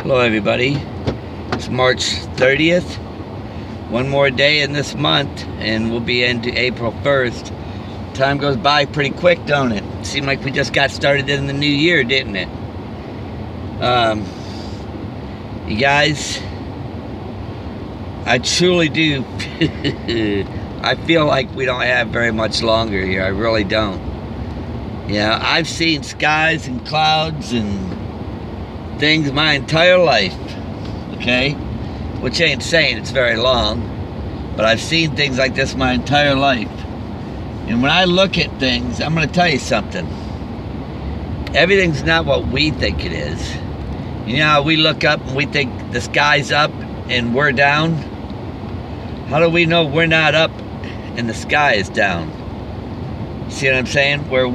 Hello everybody, it's March 30th, one more day in this month and we'll be into April 1st. Time goes by pretty quick, don't it? Seemed like we just got started in the new year, didn't it? You guys, I truly do I feel like we don't have very much longer here. I really don't. Yeah, I've seen skies and clouds and things my entire life, okay? Which ain't saying it's very long, but I've seen things like this my entire life. And when I look at things, I'm going to tell you something. Everything's not what we think it is. You know how we look up and we think the sky's up and we're down? How do we know we're not up and the sky is down? See what I'm saying? Where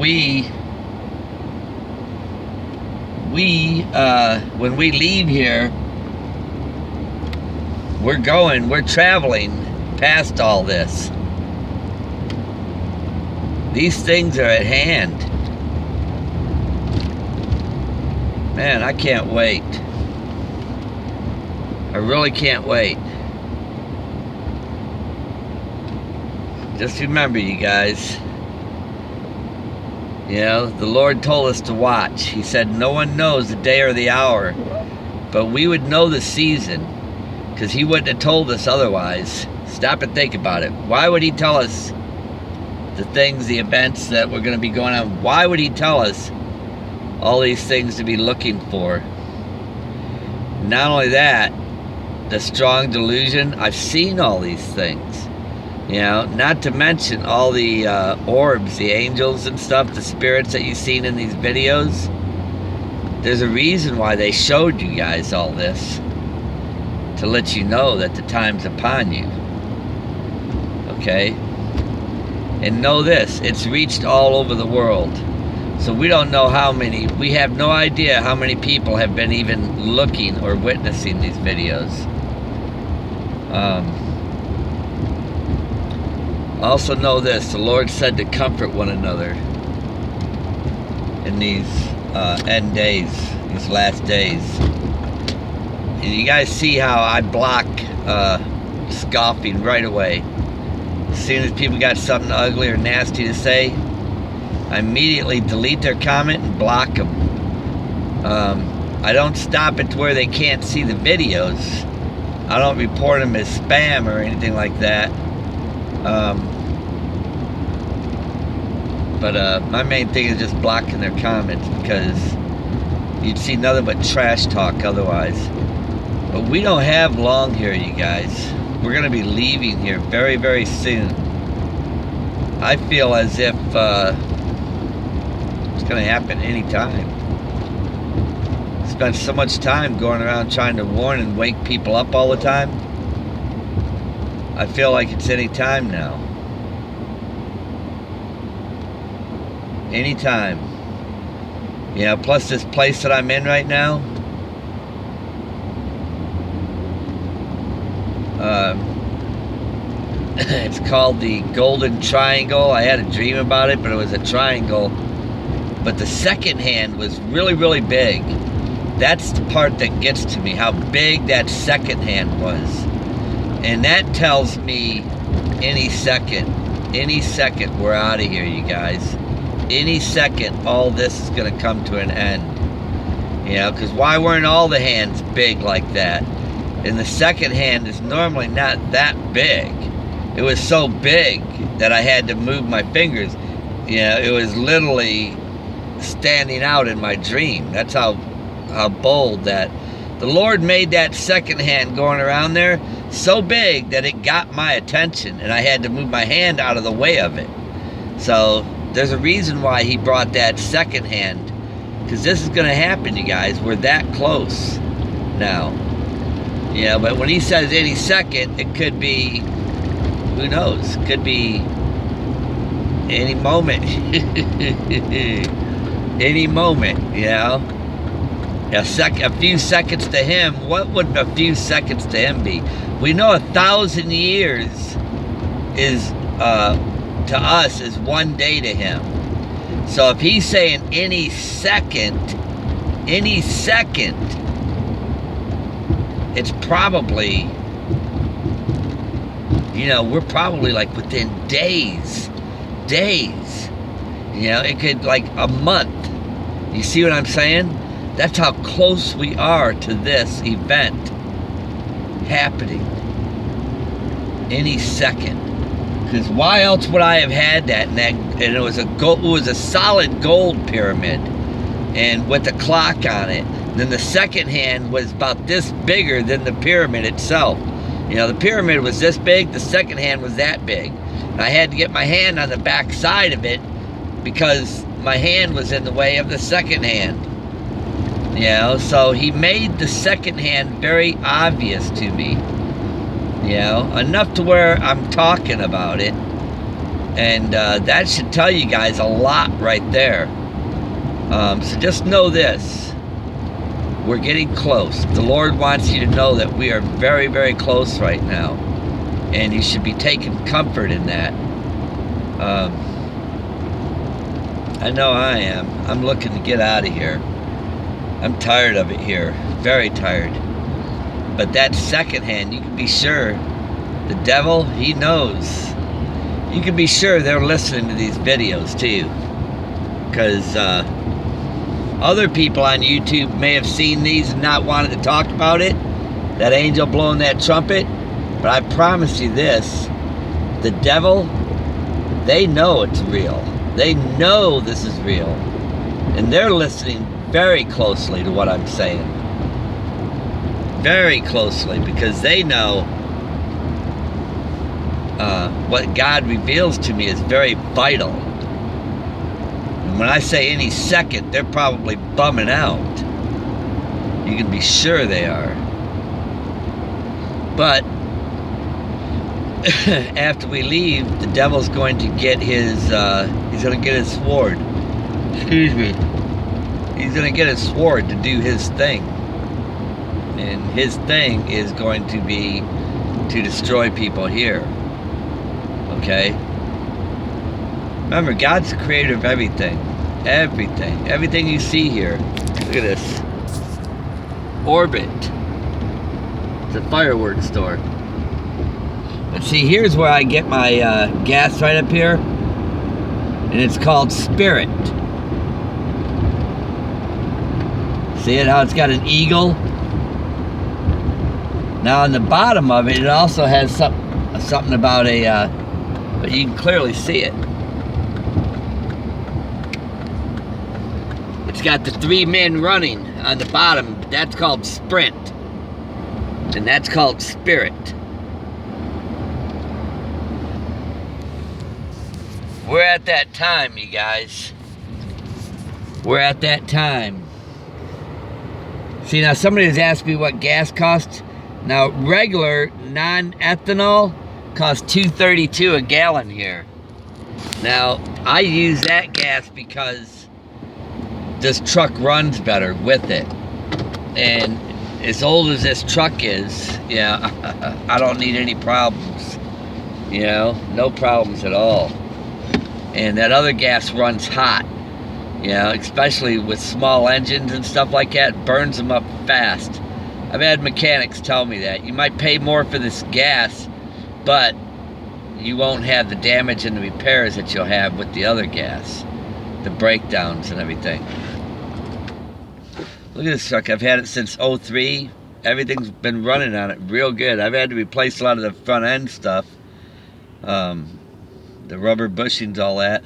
when we leave here, we're traveling past all this. These things are at hand. Man, I can't wait. I really can't wait. Just remember, you guys, you know, the Lord told us to watch. He said no one knows the day or the hour, but we would know the season, because he wouldn't have told us otherwise. Stop and think about it. Why would he tell us the things, the events that were going to be going on? Why would he tell us all these things to be looking for? Not only that, the strong delusion. I've seen all these things. You know, not to mention all the orbs, the angels and stuff, the spirits that you've seen in these videos. There's a reason why they showed you guys all this. To let you know that the time's upon you. Okay? And know this, it's reached all over the world. So we don't know how many, we have no idea how many people have been even looking or witnessing these videos. Also know this, the Lord said to comfort one another in these end days, these last days. And you guys see how I block scoffing right away. As soon as people got something ugly or nasty to say, I immediately delete their comment and block them. I don't stop it to where they can't see the videos. I don't report them as spam or anything like that. But my main thing is just blocking their comments, because you'd see nothing but trash talk otherwise. But we don't have long here, you guys. We're going to be leaving here very, very soon. I feel as if it's going to happen anytime. Spent so much time going around trying to warn and wake people up all the time. I feel like it's any time now. Anytime. You know, plus this place that I'm in right now, it's called the Golden Triangle. I had a dream about it, but it was a triangle. But the second hand was really, really big. That's the part that gets to me, how big that second hand was. And that tells me any second we're out of here, you guys. Any second, all this is going to come to an end. You know, because why weren't all the hands big like that? And the second hand is normally not that big. It was so big that I had to move my fingers. You know, it was literally standing out in my dream. That's how bold that. The Lord made that second hand going around there so big that it got my attention, and I had to move my hand out of the way of it. So there's a reason why he brought that second hand, because this is going to happen, you guys. We're that close now. Yeah, but when he says any second, it could be, who knows? It could be any moment. Any moment, you know? A few seconds to him, what would a few seconds to him be? We know 1,000 years is, to us, is one day to him. So if he's saying any second, it's probably, you know, we're probably like within days. You know, it could like a month. You see what I'm saying? That's how close we are to this event happening any second. Because why else would I have had that? And it was a solid gold pyramid, and with a clock on it. And then the second hand was about this bigger than the pyramid itself. You know, the pyramid was this big. The second hand was that big. And I had to get my hand on the back side of it because my hand was in the way of the second hand. You know, so he made the second hand very obvious to me. You know, enough to where I'm talking about it. And that should tell you guys a lot right there. So just know this. We're getting close. The Lord wants you to know that we are very, very close right now. And you should be taking comfort in that. I know I am. I'm looking to get out of here. I'm tired of it here. Very tired. But that second hand, you can be sure, the devil, he knows. You can be sure they're listening to these videos too. Because other people on YouTube may have seen these and not wanted to talk about it. That angel blowing that trumpet. But I promise you this, the devil, they know it's real. They know this is real. And they're listening very closely to what I'm saying. Very closely, because they know what God reveals to me is very vital. And when I say any second, they're probably bumming out. You can be sure they are. But after we leave, the devil's going to get his, he's going to get his sword. Excuse me. He's going to get his sword to do his thing. And his thing is going to be to destroy people here. Okay? Remember, God's the creator of everything. Everything. Everything you see here. Look at this. Orbit. It's a fireworks store. But see, here's where I get my gas right up here. And it's called Spirit. See it, how it's got an eagle? Now on the bottom of it, it also has something about a, but you can clearly see it. It's got the 3 men running on the bottom. That's called Sprint. And that's called Spirit. We're at that time, you guys. We're at that time. See, now somebody has asked me what gas costs. Now, regular non-ethanol costs $2.32 a gallon here. Now, I use that gas because this truck runs better with it. And as old as this truck is, yeah, I don't need any problems. You know, no problems at all. And that other gas runs hot. You know, especially with small engines and stuff like that, burns them up fast. I've had mechanics tell me that. You might pay more for this gas, but you won't have the damage and the repairs that you'll have with the other gas. The breakdowns and everything. Look at this truck. I've had it since '03. Everything's been running on it real good. I've had to replace a lot of the front end stuff. The rubber bushings, all that.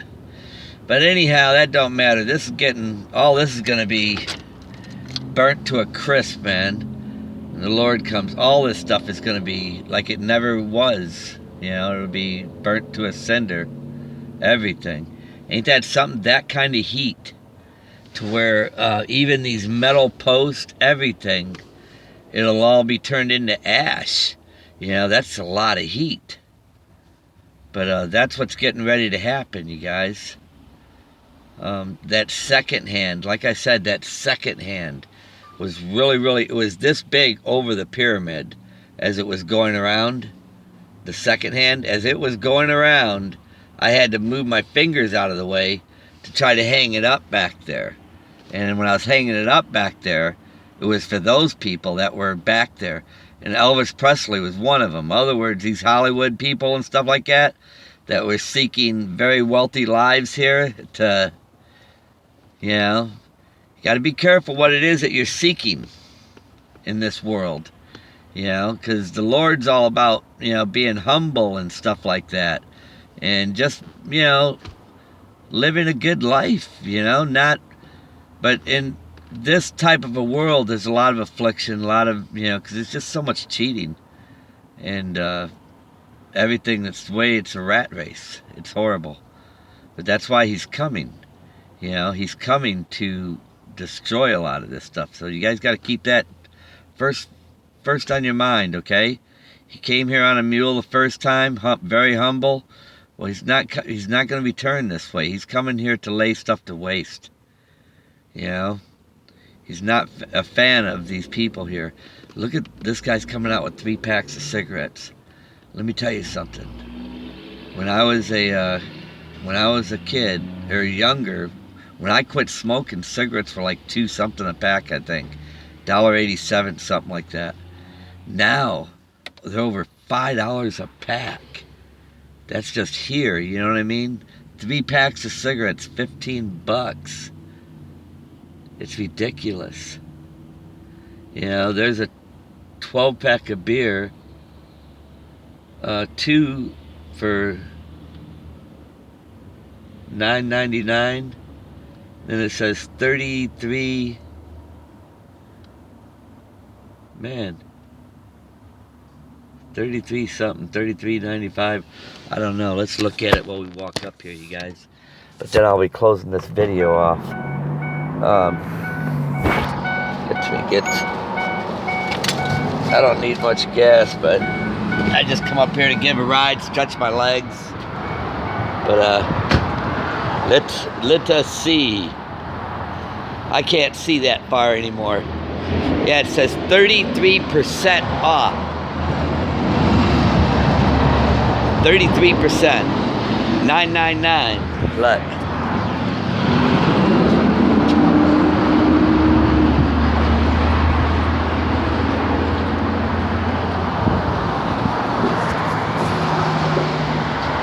But anyhow, that don't matter. This is getting, all this is going to be burnt to a crisp, man. When the Lord comes, all this stuff is going to be like it never was. You know, it'll be burnt to a cinder. Everything. Ain't that something? That kind of heat. To where even these metal posts, everything, it'll all be turned into ash. You know, that's a lot of heat. But that's what's getting ready to happen, you guys. That second hand, like I said, that second hand was really, it was this big over the pyramid as it was going around. The second hand, as it was going around, I had to move my fingers out of the way to try to hang it up back there. And when I was hanging it up back there, It was for those people that were back there. And Elvis Presley was one of them. In other words, these Hollywood people and stuff like that were seeking very wealthy lives here to, you know, you got to be careful what it is that you're seeking in this world, you know, because the Lord's all about, you know, being humble and stuff like that. And just, you know, living a good life, you know, not, but in this type of a world, there's a lot of affliction, a lot of, you know, because it's just so much cheating. And everything that's the way it's a rat race. It's horrible. But that's why he's coming. You know, he's coming to destroy a lot of this stuff. So you guys got to keep that first on your mind, okay? He came here on a mule the first time, very humble. Well, he's not going to be turned this way. He's coming here to lay stuff to waste. You know? He's not a fan of these people here. Look at this guy's coming out with 3 packs of cigarettes. Let me tell you something. When I was a kid or younger, when I quit smoking, cigarettes were like $2 something a pack, I think. $1.87, something like that. Now they're over $5 a pack. That's just here, you know what I mean? 3 packs of cigarettes, $15. It's ridiculous. You know, there's a 12-pack of beer, 2 for $9.99. Then it says 33. Man, 33 something, 33.95. I don't know. Let's look at it while we walk up here, you guys. But then I'll be closing this video off. I don't need much gas, but I just come up here to give a ride, stretch my legs. But let us see. I can't see that far anymore. Yeah, it says 33% off. 33%. $9.99. Look.